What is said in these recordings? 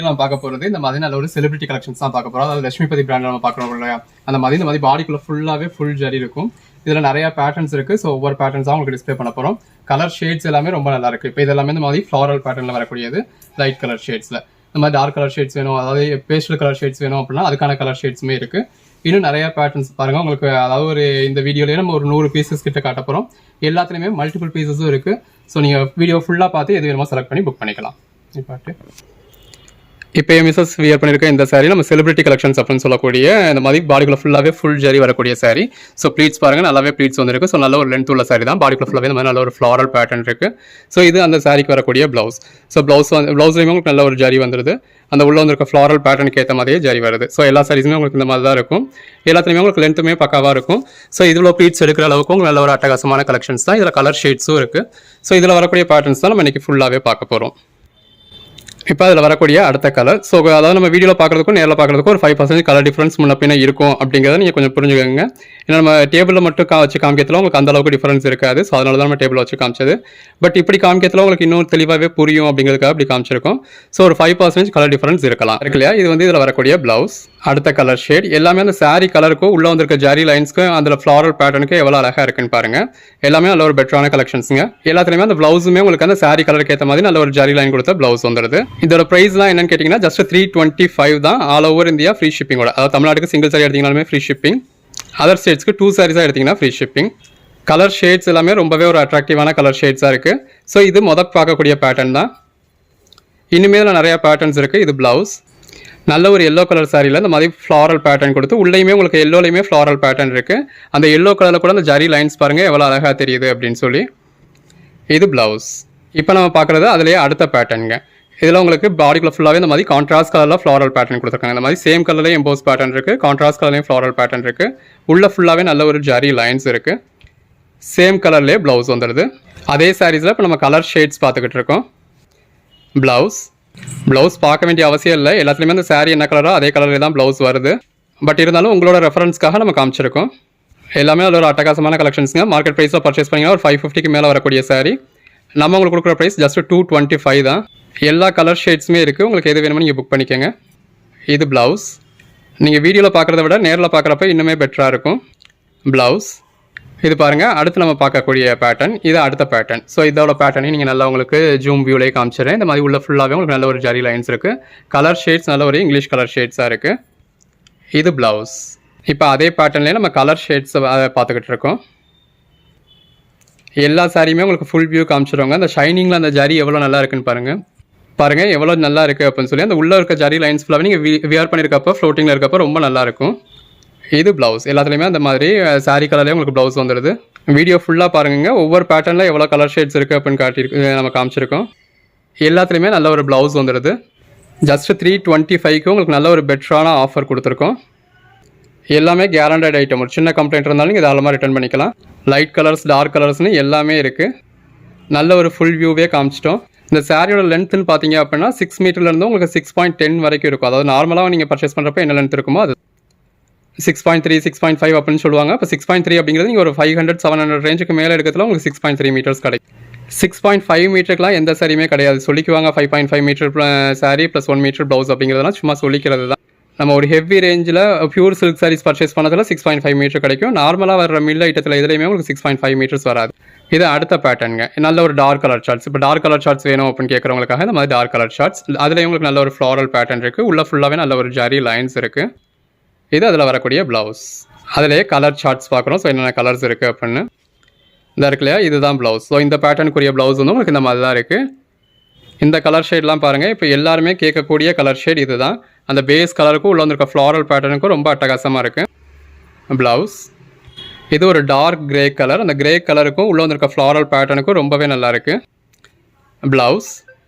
நம்ம பார்க்க போறது இந்த மாதிரி நல்ல ஒரு செலிபிரிட்டி கலெக்ஷன்ஸ் தான் பார்க்க போறோம். அதாவது லட்சுமிபதி பிராண்ட் நம்ம பார்க்கறோம் இல்லையா, அந்த மாதிரி இந்த மாதிரி பாடிக்குள்ள ஃபுல்லாவே ஃபுல் ஜரி இருக்கும். இதுல நிறைய பேட்டர்ன்ஸ் இருக்கு. ஸோ ஒவ்வொரு பேட்டர்ன்ஸா உங்களுக்கு டிஸ்பிளே பண்ண போறோம். கலர் ஷேட்ஸ் எல்லாமே ரொம்ப நல்லா இருக்கு. இப்போ இதெல்லாமே இந்த மாதிரி ஃப்ளாரல் பேட்டர்ன்ல வரக்கூடியது. லைட் கலர் ஷேட்ஸ்ல இந்த மாதிரி டார்க் கலர் ஷேட்ஸ் வேணும், அதாவது பேஸ்டல் கலர் ஷேட்ஸ் வேணும் அப்படின்னா அதுக்கான கலர் ஷேட்ஸுமே இருக்கு. இன்னும் நிறைய பேட்டர்ன்ஸ் பாருங்க உங்களுக்கு. அதாவது ஒரு இந்த வீடியோலயே நம்ம ஒரு 100 பீசஸ் கிட்ட காட்ட போறோம். எல்லாத்துலயுமே மல்டிபிள் பீசஸும் இருக்கு. ஸோ நீங்க வீடியோ ஃபுல்லா பார்த்து எது வேணுமோ செலக்ட் பண்ணி புக் பண்ணிக்கலாம். இப்போ மிஸ்ஸஸ் வியர் பண்ணியிருக்க இந்த சாரீ நம்ம செலிபிரிட்டி கலெக்ஷன்ஸ் அப்படின்னு சொல்லக்கூடிய இந்த மாதிரி பாடிக்குள்ள ஃபுல்லாகவே ஃபுல் ஜரி வரக்கூடிய சாரீ. ஸோ ப்ளீட்ஸ் பாருங்கள், நல்லாவே ப்ளீட்ஸ் வந்துருக்கு. ஸோ நல்ல ஒரு லென்த் உள்ள சாரீ தான். பாடிக்குள்ள ஃபுல்லாகவே இந்த மாதிரி நல்ல ஒரு ஃப்ளாரல் பேட்டர்ன் இருக்குது. ஸோ இது அந்த சாரீக்கு வரக்கூடிய ப்ளவுஸ். ஸோ ப்ளவுஸ்லேயுமே உங்களுக்கு நல்ல ஒரு ஜரி வந்துடுது. அந்த உள்ள வந்துருக்க ஃப்ளாரல் பேட்டர்னுக்கு ஏற்ற மாதிரியே ஜரி வருது. ஸோ எல்லா சாரீஸுமே உங்களுக்கு இந்த மாதிரி தான் இருக்கும். எல்லாத்துலேயுமே உங்களுக்கு லென்த்துமே பக்காவாக இருக்கும். ஸோ இதில் ப்ளீட்ஸ் எடுக்கிற அளவுக்கு உங்களுக்கு நல்ல ஒரு அட்டகாசமான கலெக்ஷன்ஸ் தான். இதில் கலர் ஷேட்ஸும் இருக்குது. ஸோ இதில் வரக்கூடிய பேட்டர்ன்ஸ் தான் நம்ம இன்றைக்கி ஃபுல்லாகவே பார்க்க போகிறோம். இப்போ அதில் வரக்கூடிய அடுத்த கலர். ஸோ அதாவது நம்ம வீடியோவில் பார்க்குறதுக்கும் நேரில் பார்க்குறதுக்கும் ஒரு 5% கலர் டிஃப்ரென்ஸ் முன்ன பின்ன இருக்கும் அப்படிங்கிறத நீங்கள் கொஞ்சம் புரிஞ்சுக்கோங்க. ஏன்னா நம்ம டேபிளில் மட்டும் வச்சு காமிக்கிறதுல உங்களுக்கு அந்த அளவுக்கு டிஃப்ரென்ஸ் இருக்காது. ஸோ அதனால தான் நம்ம டேபிள் வச்சு காமிச்சது. பட் இப்படி காமிக்கிறதுல உங்களுக்கு இன்னும் தெளிவாகவே புரியும் அப்படிங்கிறதுக்காக அப்படி காமிச்சிருக்கோம். ஸோ ஒரு 5% கலர் டிஃப்ரென்ஸ் இருக்கலாம் இருக்கு இல்லையா. இது வந்து இதில் வரக்கூடிய ப்ளவுஸ். அடுத்த கலர் ஷேட் எல்லாமே அந்த சாரீ கலருக்கும் உள்ளே வந்திருக்க ஜரி லைன்ஸ்க்கும் அதில் ஃப்ளாரல் பேட்டர்னுக்கு எவ்வளோ அழகாக இருக்குன்னு பாருங்க. எல்லாமே நல்ல ஒரு பெட்டரான கலெக்ஷன்ஸுங்க. எல்லாத்துலேயுமே அந்த ப்ளவுஸுமே உங்களுக்கு அந்த சாரீ கலருக்கு ஏற்ற மாதிரி நல்ல ஒரு ஜரி லைன் கொடுத்த ப்ளவுஸ் வந்துடுது. இதோட ப்ரைஸ்லாம் என்னன்னு கேட்டிங்கன்னா ஜஸ்ட் 325 தான். ஆல் ஓவர் இந்தியா ஃப்ரீ ஷிப்பிங்கோட. அதாவது தமிழ்நாட்டுக்கு சிங்கிள் சாரி எடுத்தீங்கனாலுமே ஃப்ரீ ஷிப்பிங். அதர் ஸ்டேட்ஸ்க்கு 2 சாரீஸாக எடுத்திங்கன்னா ஃப்ரீ ஷிப்பிங். கலர் ஷேட்ஸ் எல்லாமே ரொம்பவே ஒரு அட்ராக்டிவான கலர் ஷேட்ஸாக இருக்குது. ஸோ இது பார்க்கக்கூடிய பேட்டர்ன் தான். இனிமேல் நிறையா பேட்டர்ன்ஸ் இருக்குது. இது ப்ளவுஸ். நல்ல ஒரு எல்லோ கலர் சாரியில் இந்த மாதிரி ஃப்ளாரல் பேட்டர்ன் கொடுத்து உள்ளேயுமே உங்களுக்கு எல்லோலையுமே ஃப்ளாரல் பேட்டர்ன் இருக்குது. அந்த எல்லோ கலரில் கூட அந்த ஜரி லைன்ஸ் பாருங்கள் எவ்வளோ அழகாக தெரியுது அப்படின்னு சொல்லி. இது ப்ளவுஸ். இப்போ நம்ம பார்க்குறது அதுலேயே அடுத்த பேட்டர்னுங்க. இதில் உங்களுக்கு பாடிக்குள்ள ஃபுல்லாகவே இந்த மாதிரி கான்ட்ராஸ்ட் கலரில் ஃப்ளாரல் பேட்டர்ன் கொடுத்துருக்காங்க. இந்த மாதிரி சேம் கலர்லேயே எம்போஸ் பேட்டர்ன் இருக்குது, கான்ட்ராஸ்ட் கலர்லேயும் ஃப்ளாரல் பேட்டர்ன் இருக்குது. உள்ள ஃபுல்லாகவே நல்ல ஒரு ஜரி லைன்ஸ் இருக்குது. சேம் கலர்லேயே ப்ளவுஸ் வந்துடுது. அதே சாரீஸில் இப்போ நம்ம கலர் ஷேட்ஸ் பார்த்துக்கிட்டு இருக்கோம். ப்ளவுஸ் பார்க்க வேண்டிய அவசியம் இல்லை. எல்லாத்துலேயுமே அந்த சாரீ என்ன கலரோ அதே கலரில் தான் ப்ளவுஸ் வருது. பட் இருந்தாலும் உங்களோட ரெஃபரன்ஸ்க்காக நம்ம காமிச்சிருக்கோம். எல்லாமே அதில் ஒரு அட்டகாசமான கலெக்ஷன்ஸுங்க. மார்க்கெட் ப்ரைஸில் பர்ச்சேஸ் பண்ணிங்கன்னா ஒரு 550க்கு மேலே வரக்கூடிய சாரீ. நம்ம உங்களுக்கு கொடுக்குற ப்ரைஸ் ஜஸ்ட் 225 தான். எல்லா கலர் ஷேட்ஸுமே இருக்குது. உங்களுக்கு எது வேணுமோ நீங்கள் புக் பண்ணிக்கோங்க. இது ப்ளவுஸ். நீங்கள் வீடியோவில் பார்க்குறத விட நேரில் பார்க்குறப்ப இன்னுமே பெட்டராக இருக்கும். ப்ளவுஸ் இது பாருங்கள். அடுத்து நம்ம பார்க்கக்கூடிய பேட்டர்ன் இது அடுத்த பேட்டர்ன். ஸோ இதோட பேட்டர்னையும் நீங்கள் நல்லா உங்களுக்கு ஜூம் வியூலேயே காமிச்சிடுறேன். இந்த மாதிரி உள்ள ஃபுல்லாகவே உங்களுக்கு நல்ல ஒரு ஜரி லைன்ஸ் இருக்குது. கலர் ஷேட்ஸ் நல்ல ஒரு இங்கிலீஷ் கலர் ஷேட்ஸாக இருக்குது. இது ப்ளவுஸ். இப்போ அதே பேட்டர்ன்லேயே நம்ம கலர் ஷேட்ஸை பார்த்துக்கிட்டு இருக்கோம். எல்லா சாரியுமே உங்களுக்கு ஃபுல் வியூ காமிச்சிடுவாங்க. அந்த ஷைனிங்கில் அந்த ஜரி எவ்வளோ நல்லா இருக்குன்னு பாருங்கள் எவ்வளோ நல்லா இருக்குது அப்படின்னு சொல்லி. அந்த உள்ளே இருக்க ஜரி லைன்ஸ் ஃபுல்லாகவே நீங்கள் வியர் பண்ணியிருக்கப்போ ஃப்ளோட்டிங்கில் இருக்கப்போ ரொம்ப நல்லாயிருக்கும். இது ப்ளவுஸ். எல்லாத்துலேயுமே அந்த மாதிரி சாரீ கலர்லேயே உங்களுக்கு ப்ளவுஸ் வந்துடுது. வீடியோ ஃபுல்லாக பாருங்க. ஒவ்வொரு பேட்டர்னில் எவ்வளோ கலர் ஷேட்ஸ் இருக்குது அப்படின்னு காட்டியிருக்கு நம்ம காமிச்சிருக்கோம். எல்லாத்துலேயுமே நல்ல ஒரு ப்ளவுஸ் வந்துடுது. ஜஸ்ட் 325க்கு உங்களுக்கு நல்ல ஒரு பெட்டரான ஆஃபர் கொடுத்துருக்கோம். எல்லாமே கேரண்டட் ஐட்டம். ஒரு சின்ன கம்ப்ளைண்ட் இருந்தாலும் நீங்கள் தாராளமாக ரிட்டர்ன் பண்ணிக்கலாம். லைட் கலர்ஸ் டார்க் கலர்ஸ்னு எல்லாமே இருக்குது. நல்ல ஒரு ஃபுல் வியூவே காமிச்சிட்டோம். இந்த சாரியோட லென்த்துன்னு பார்த்தீங்க அப்படின்னா 6 மீட்டர்லேருந்து உங்களுக்கு 6.10 வரைக்கும் இருக்கும். அதாவது நார்மலாக நீங்கள் பர்ச்சேஸ் பண்ணுறப்ப என்ன லென்த் இருக்குமோ அது 6.3 6.5 அப்படின்னு சொல்லுவாங்க. இப்போ 6.3 அப்படிங்கிறது நீங்கள் ஒரு 500-700 ரேஞ்சுக்கு மேலே எடுக்கிறதுல உங்களுக்கு 6.3 மீட்டர்ஸ் கிடைக்கும். 6.5 மீட்டருக்குலாம் எந்த சாரியுமே கிடையாது. சொல்லிக்குவாங்க 5.5 metre sari plus 1 metre blouse அப்படிங்கிறதுலாம் சும்மா சொல்லிக்கிறது தான். நம்ம ஒரு ஹெவி ரேஞ்சில் பியூர் சில்க் சாரீஸ் பர்ச்சேஸ் பண்ணதில் 6.5 மீட்டர் கிடைக்கும். நார்மலாக வர மில் ஐட்டத்தில் இதுலேயுமே உங்களுக்கு 6.5 மீட்டர்ஸ் வராது. இது அடுத்த பேட்டர்னுங்க. நல்ல ஒரு டார்க் கலர் ஷார்ட்ஸ். இப்போ டார்க் கலர் ஷார்ட்ஸ் வேணும் அப்படின்னு கேட்குறவங்களுக்காக இந்த மாதிரி டார்க் கலர் ஷார்ட்ஸ். அதுலேயும் உங்களுக்கு நல்ல ஒரு ஃப்ளாரல் பேட்டர்ன் இருக்குது. உள்ள ஃபுல்லாகவே நல்ல ஒரு ஜரி லைன்ஸ் இருக்குது. இது அதில் வரக்கூடிய ப்ளவுஸ். அதிலேயே கலர் சார்ட்ஸ் பார்க்குறோம். ஸோ என்னென்ன கலர்ஸ் இருக்குது அப்படின்னு இந்த இருக்கு இல்லையா, இதுதான் ப்ளவுஸ். ஸோ இந்த பேட்டர்னுக்குரிய ப்ளவுஸ் வந்து உங்களுக்கு இந்த மாதிரி தான் இருக்குது. இந்த கலர் ஷேட்லாம் பாருங்கள். இப்போ எல்லாருமே கேட்கக்கூடிய கலர் ஷேட் இது தான். அந்த பேஸ் கலருக்கும் உள்ள வந்துருக்க ஃப்ளாரல் பேட்டர்னுக்கும் ரொம்ப அட்டகாசமாக இருக்குது. ப்ளவுஸ் இது ஒரு டார்க் கிரே கலர். அந்த கிரே கலருக்கும் உள்ள வந்துருக்க ஃப்ளாரல் பேட்டர்னுக்கும் ரொம்பவே நல்லா இருக்குது. ப்ளவுஸ்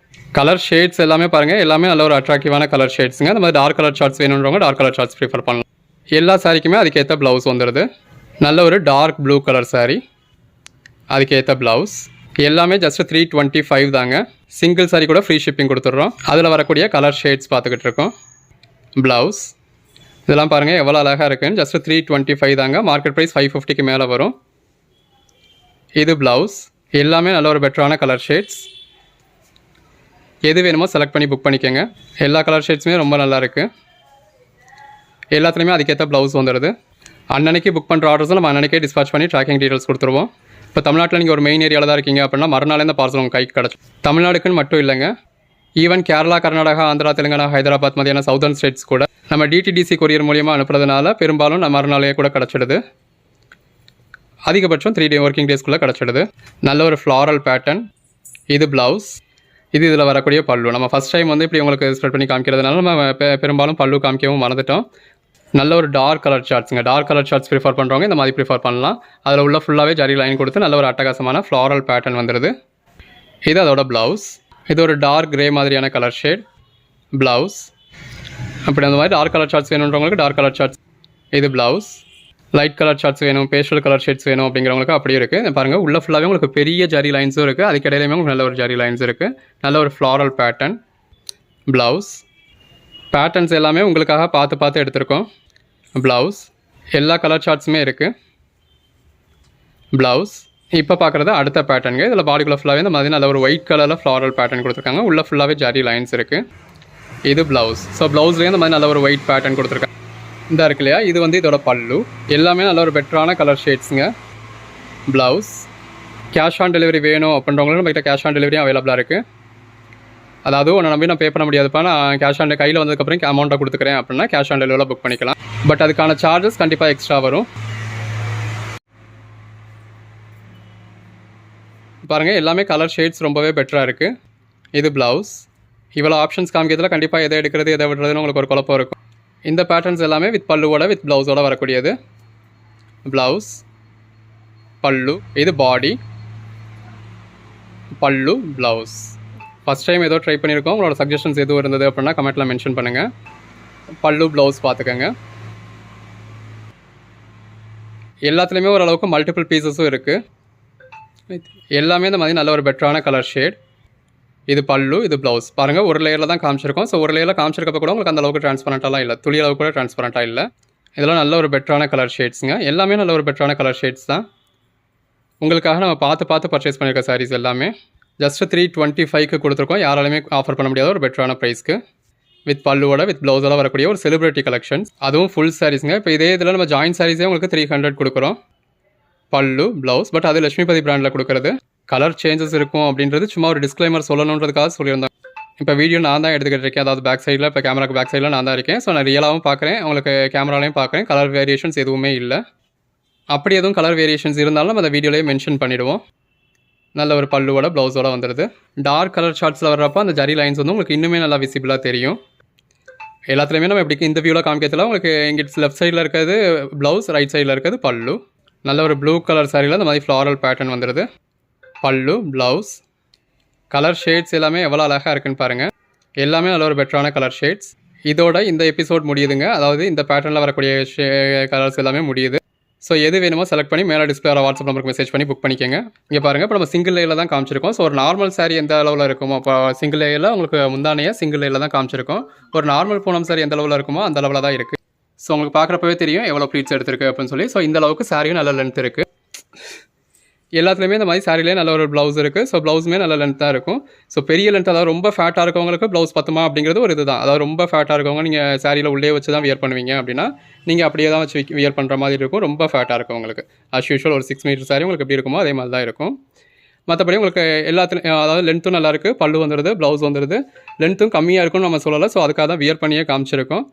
கலர் ஷேட்ஸ் எல்லாமே பாருங்கள். எல்லாமே நல்ல ஒரு அட்ராக்டிவான கலர் ஷேட்ஸுங்க. அந்த மாதிரி டார்க் கலர் ஷார்ட்ஸ் வேணுன்றவங்க டார்க் கலர் ஷார்ட்ஸ் ப்ரிஃபர் பண்ணலாம். எல்லா சாரிக்குமே அதுக்கேற்ற ப்ளவுஸ் வந்துடுது. நல்ல ஒரு டார்க் ப்ளூ கலர் சாரீ, அதுக்கேற்ற ப்ளவுஸ். எல்லாமே ஜஸ்ட் 325 தாங்க. சிங்கிள் சாரீ கூட ஃப்ரீ ஷிப்பிங் கொடுத்துட்றோம். அதில் வரக்கூடிய கலர் ஷேட்ஸ் பார்த்துக்கிட்டு இருக்கோம். ப்ளவுஸ் இதெல்லாம் பாருங்கள் எவ்வளோ அழகாக இருக்குன்னு. ஜஸ்ட் 325 தாங்க. மார்க்கெட் ப்ரைஸ் 550க்கு மேலே வரும். இது ப்ளவுஸ். எல்லாமே நல்ல ஒரு பெட்டரான கலர் ஷேட்ஸ். எது வேணுமோ செலக்ட் பண்ணி புக் பண்ணிக்கோங்க. எல்லா கலர் ஷேட்ஸுமே ரொம்ப நல்லாயிருக்கு. எல்லாத்துலேயுமே அதுக்கேற்ற ப்ளவுஸ் வந்துடுது. அன்னன்னைக்கு புக் பண்ணுற ஆர்டர்ஸும் நம்ம அன்னன்னைக்கே டிஸ்பாச் பண்ணி ட்ராக்கிங் டீட்டெயில்ஸ் கொடுத்துருவோம். இப்போ தமிழ்நாட்டில் நீங்கள் ஒரு மெயின் ஏரியாவில் தான் இருக்கீங்க அப்படின்னா மறுநாளே இந்த பார்சல் உங்கள் கைக்கு கிடச்சி. தமிழ்நாடுக்குன்னு மட்டும் இல்லைங்க, ஈவன் கேரளா, கர்நாடகா, ஆந்திரா, தெலுங்கானா, ஹைதராபாத் மாதிரியான சவுதர்ன் ஸ்டேட்ஸ் கூட நம்ம டிடிடிசி கொரியர் மூலியமாக அனுப்புறதுனால பெரும்பாலும் நம்ம மறுநாளே கூட கிடச்சிடுது. அதிகபட்சம் 3 ஒர்க்கிங் டேஸ்க்குள்ளே கிடச்சிடுது. நல்ல ஒரு ஃப்ளாரல் பேட்டர்ன். இது ப்ளவுஸ், இது இதில் வரக்கூடிய பல்லு. நம்ம ஃபஸ்ட் டைம் வந்து இப்படி உங்களுக்கு ஸ்ப்ரெட் பண்ணி காமிக்கிறதுனால நம்ம பெரும்பாலும் பல்லு காமிக்கவும் மறந்துட்டோம். நல்ல ஒரு டார்க் கலர் ஷார்ட்ஸுங்க. டார்க் கலர் ஷார்ட்ஸ் ப்ரிஃபர் பண்ணுறவங்க இந்த மாதிரி ப்ரிஃபர் பண்ணலாம். அதில் உள்ள ஃபுல்லாகவே ஜரி லைன் கொடுத்து நல்ல ஒரு அட்டகாசமான ஃப்ளாரல் பேட்டர்ன் வந்துடுது. இது அதோட ப்ளவுஸ். இது ஒரு டார்க் கிரே மாதிரியான கலர் ஷேட் ப்ளவுஸ். அப்படி அந்த மாதிரி டார்க் கலர் ஷார்ட்ஸ் வேணுன்றவங்களுக்கு டார்க் கலர் ஷார்ட்ஸ். இது ப்ளவுஸ். லைட் கலர் ஷார்ட்ஸ் வேணும், பேஸ்டல் கலர் ஷேட்ஸ் வேணும் அப்படிங்கிறவங்களுக்கு அப்படியே இருக்குது. பாருங்கள், உள்ள ஃபுல்லாகவே உங்களுக்கு பெரிய ஜரி லைன்ஸும் இருக்குது, அதுக்கிடையிலுமே உங்களுக்கு நல்ல ஒரு ஜரி லைன்ஸ் இருக்குது. நல்ல ஒரு ஃப்ளாரல் பேட்டர்ன் ப்ளவுஸ். பேட்டர்ன்ஸ் எல்லாமே உங்களுக்காக பார்த்து எடுத்திருக்கோம். ப்ளவுஸ் எல்லா கலர் ஷார்ட்ஸுமே இருக்குது. ப்ளவுஸ் இப்போ பார்க்குறது அடுத்த பேட்டர்னுங்க. இதில் பாடிக்குள்ளே ஃபுல்லாகவே இந்த மாதிரி நல்ல ஒரு ஒயிட் கலரில் ஃப்ளாரல் பேட்டர்ன் கொடுத்துருக்காங்க. உள்ள ஃபுல்லாகவே ஜரி லைன்ஸ் இருக்குது. இது ப்ளவுஸ். ஸோ ப்ளவுஸ்லேயே இந்த மாதிரி நல்ல ஒரு ஒயிட் பேட்டர்ன் கொடுத்துருக்காங்க. இந்த இருக்கு இல்லையா, இது வந்து இதோட பல்லு. எல்லாமே நல்ல ஒரு பெட்டரான கலர் ஷேட்ஸுங்க. ப்ளவுஸ். கேஷ் ஆன் டெலிவரி வேணும் அப்படின்றவங்களும் நம்மகிட்ட கேஷ் ஆன் டெலிவரியும் அவைலபிளாக இருக்குது. அதாவது ஒன்று நம்பி நான் பே பண்ண முடியாதுப்பா, நான் கேஷ் ஆன் கையில் வந்ததுக்கப்புறம் அமௌண்ட்டை கொடுத்துக்கிறேன் அப்படின்னா கேஷ் ஆன் டெலிவரியில் புக் பண்ணிக்கலாம். பட் அதுக்கான சார்ஜஸ் கண்டிப்பாக எக்ஸ்ட்ரா வரும். பாருங்கள், எல்லாமே கலர் ஷேட்ஸ் ரொம்பவே பெட்டராக இருக்குது. இது ப்ளவுஸ். இவ்வளோ ஆப்ஷன்ஸ் காமிக்கிறதுல கண்டிப்பாக எதை எடுக்கிறது எதை விடுறதுன்னு உங்களுக்கு ஒரு குழப்பம் இருக்கும். இந்த பேட்டர்ன்ஸ் எல்லாமே வித் பல்லுவோட வித் ப்ளவுஸோட வரக்கூடியது. ப்ளவுஸ், பல்லு, இது பாடி, பல்லு, ப்ளவுஸ். ஃபஸ்ட் டைம் ஏதோ ட்ரை பண்ணியிருக்கோம். உங்களோட சஜஷன்ஸ் எதுவும் இருந்தது அப்படின்னா கமெண்ட்டில் மென்ஷன் பண்ணுங்கள். பல்லு, ப்ளவுஸ் பார்த்துக்கோங்க. எல்லாத்துலேயுமே ஓரளவுக்கு மல்டிபிள் பீசஸும் இருக்குது. எல்லாமே இந்த மாதிரி நல்ல ஒரு பெட்டரான கலர் ஷேட். இது பல்லு, இது ப்ளவுஸ். பாருங்கள், ஒரு லேயரில் தான் காமிச்சிருக்கோம். ஸோ ஒரு லேயரில் காமிச்சிருக்கப்போ கூட உங்களுக்கு அந்த அளவுக்கு ட்ரான்ஸ்பரண்ட்டாலாம் இல்லை, துளி அளவுக்கு கூட ட்ரான்ஸ்பரண்ட்டாக இல்லை. இதெல்லாம் நல்ல ஒரு பெட்டரான கலர் ஷேட்ஸுங்க. எல்லாமே நல்ல ஒரு பெட்டரான கலர் ஷேட்ஸ் தான். உங்களுக்காக நம்ம பார்த்து பர்ச்சேஸ் பண்ணியிருக்க சாரீஸ் எல்லாமே ஜஸ்ட் 325க்கு கொடுத்துருக்கோம். யாராலுமே ஆஃபர் பண்ண முடியாத ஒரு பெட்டரான ப்ரைஸ்க்கு வித் பல்லுவோட வித் ப்ளவுஸோட வரக்கூடிய ஒரு செலிபிரிட்டி கலெக்ஷன்ஸ். அதுவும் ஃபுல் சாரீஸுங்க. இப்போ இதே இதில் நம்ம ஜாயின் சாரீஸே உங்களுக்கு 300 கொடுக்குறோம். பல்லு, ப்ளவுஸ். பட் அது லட்சுமிபதி பிராண்டில் கொடுக்குறது. கலர் சேஞ்சஸ் இருக்கும் அப்படின்றது சும்மா ஒரு டிஸ்க்ளைமர் சொல்லணுன்றதுக்காக சொல்லியிருந்தேன். இப்போ வீடியோ நான் தான் எடுத்துக்கிட்டு இருக்கேன். அதாவது பேக் சைடில், இப்போ கேமராக்கு பேக் சைடில் நான் தான் இருக்கேன். ஸோ நான் ரியலாகவும் பார்க்குறேன், உங்களுக்கு கேமராலையும் பார்க்குறேன். கலர் வேரியேஷன்ஸ் எதுவுமே இல்லை. அப்படி எதுவும் கலர் வேரியேஷன்ஸ் இருந்தாலும் நம்ம அந்த வீடியோலேயே மென்ஷன் பண்ணிவிடுவோம். நல்ல ஒரு பல்லுவோட ப்ளவுஸோட வந்துடுது. டார்க் கலர் ஷார்ட்ஸில் வர்றப்போ அந்த ஜரி லைன்ஸ் வந்து உங்களுக்கு இன்னுமே நல்லா விசிபிளாக தெரியும். எல்லாத்துலேயுமே நம்ம எப்படி இந்த வியூவில் காமிக்கிறதுல உங்களுக்கு இங்கிட்டு லெஃப்ட் சைடில் இருக்கிறது ப்ளவுஸ், ரைட் சைடில் இருக்கிறது பல்லு. நல்ல ஒரு ப்ளூ கலர் சாரியில் இந்த மாதிரி ஃப்ளாரல் பேட்டர்ன் வந்துடுது. பல்லு, ப்ளவுஸ். கலர் ஷேட்ஸ் எல்லாமே எவ்வளோ அழகாக இருக்குன்னு பாருங்கள். எல்லாமே நல்ல ஒரு பெட்டரான கலர் ஷேட்ஸ். இதோட இந்த எபிசோட் முடியுதுங்க. அதாவது இந்த பேட்டர்னில் வரக்கூடிய கலர்ஸ் எல்லாமே முடியுது. ஸோ எது வேணுமோ செலக்ட் பண்ணி மேலே டிஸ்பிளே வாட்ஸ்அப் நம்பருக்கு மெசேஜ் பண்ணி புக் பண்ணிக்கோங்க. இங்கே பாருங்கள், இப்போ நம்ம சிங்கிள் லேயில் தான் காமிச்சிருக்கோம். ஸோ ஒரு நார்மல் சாரி எந்த அளவில் இருக்குமோ, இப்போ சிங்கிள் லேயில் உங்களுக்கு முந்தானையே சிங்கிள் லேயில் தான் காமிச்சிருக்கோம். ஒரு நார்மல் பூனம் சாரி எந்த அளவில் இருக்குமோ அந்த அளவில் தான் இருக்குது. ஸோ உங்களுக்கு பார்க்குறப்பவே தெரியும் எவ்வளோ ப்ளீட்ஸ் எடுத்திருக்கு அப்படின்னு சொல்லி. ஸோ இந்த அளவுக்கு சாரியும் நல்ல லென்த் இருக்குது. எல்லாத்துலேயுமே இந்த மாதிரி சாரிலே நல்ல ஒரு ப்ளவுஸ் இருக்குது. ஸோ ப்ளவுஸுமே நல்ல லென்த்தாக இருக்கும். ஸோ பெரிய லென்த், அதாவது ரொம்ப ஃபேட்டாக இருக்கவங்களுக்கு ப்ளவுஸ் பத்துமா அப்படிங்கிறது ஒரு இதுதான். அதாவது ரொம்ப ஃபேட்டாக இருக்கவங்க நீங்கள் சாரியில் உள்ளே வச்சு தான் வியர் பண்ணுவீங்க அப்படின்னா நீங்கள் அப்படியே தான் வச்சு வியர் பண்ணுற மாதிரி இருக்கும். ரொம்ப ஃபேட்டாக இருக்கவங்களுக்கு அஸ் யூஷுவல் ஒரு 6 மீட்டர் சாரி உங்களுக்கு எப்படி இருக்குமோ அதே மாதிரி தான் இருக்கும். மற்றபடி உங்களுக்கு எல்லாத்துலையும் அதாவது லென்த்தும் நல்லாயிருக்கு. பல்லு வந்துடுது, ப்ளவுஸ் வந்துடுது. லென்த்தும் கம்மியாக இருக்கும்னு நம்ம சொல்லலை. ஸோ அதுக்காக தான் வியர் பண்ணியே காமிச்சிருக்கோம்.